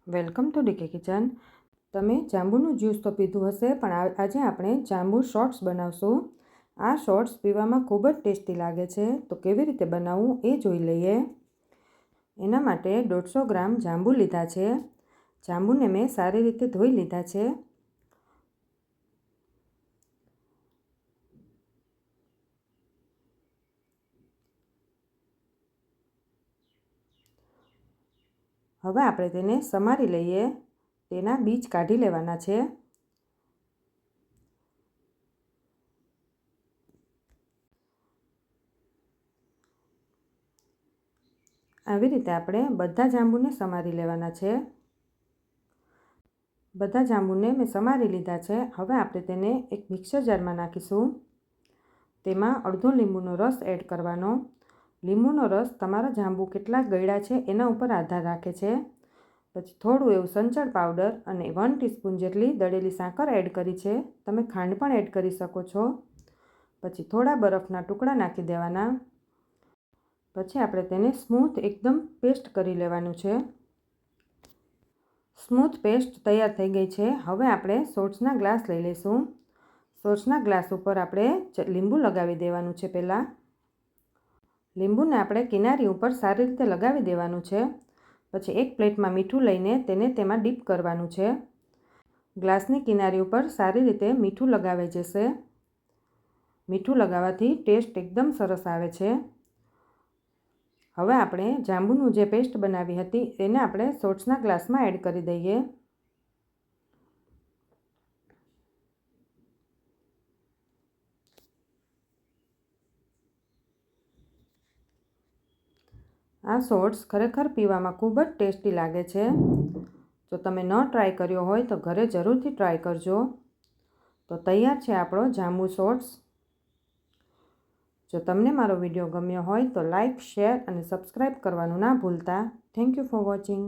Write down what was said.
Welcome to decay kitchen. તમે જાંબુનું juice તો પીધું હશે, પણ આજે આપણે જાંબુ શોર્ટ્સ બનાવશું। આ શોર્ટ્સ પીવામાં ખૂબ જ ટેસ્ટી લાગે છે, તો કેવી રીતે બનાવવું એ જોઈ લઈએ। એના માટે 150 ગ્રામ જાંબુ લીધા છે। જાંબુને મેં સારી રીતે ધોઈ લીધા છે। હવે આપણે તેને સમારી લઈએ। તેના બીજ કાઢી લેવાના છે। આવી રીતે આપણે બધા જાંબુને સમારી લેવાના છે। બધા જાંબુને મેં સમારી લીધા છે। હવે આપણે તેને એક મિક્સર જારમાં નાખીશું। તેમાં અડધો લીંબુનો રસ એડ કરવાનો। લીંબુનો રસ તમારા જાંબુ કેટલા ગળ્યા છે એના ઉપર આધાર રાખે છે। પછી થોડું એવું સંચળ પાવડર અને 1 ટીસ્પૂન જેટલી દળેલી સાકર એડ કરી છે। તમે ખાંડ પણ એડ કરી શકો છો। પછી થોડા બરફના ટુકડા નાખી દેવાના। પછી આપણે તેને સ્મૂથ એકદમ પેસ્ટ કરી લેવાનું છે। સ્મૂથ પેસ્ટ તૈયાર થઈ ગઈ છે। હવે આપણે સોર્ટ્સના ગ્લાસ લઈ લઈશું। સોર્ટ્સના ગ્લાસ ઉપર આપણે લીંબુ લગાવી દેવાનું છે। પહેલાં લીંબુને આપણે કિનારી ઉપર સારી રીતે લગાવી દેવાનું છે। પછી એક પ્લેટમાં મીઠું લઈને તેને તેમાં ડીપ કરવાનું છે। ગ્લાસની કિનારી ઉપર સારી રીતે મીઠું લગાવાઈ જશે। મીઠું લગાવવાથી ટેસ્ટ એકદમ સરસ આવે છે। હવે આપણે જાંબુનું જે પેસ્ટ બનાવી હતી એને આપણે સોર્ટ્સના ગ્લાસમાં એડ કરી દઈએ। આ શોર્ટ્સ ખરેખર પીવામાં ખૂબ જ ટેસ્ટી લાગે છે। જો તમે ન ટ્રાય કર્યો હોય તો ઘરે જરૂરથી ટ્રાય કરજો। તો તૈયાર છે આપણો જાંબુ શોર્ટ્સ। જો તમને મારો વિડીયો ગમ્યો હોય તો લાઈક, શેર અને સબસ્ક્રાઈબ કરવાનું ના ભૂલતા। Thank you for watching.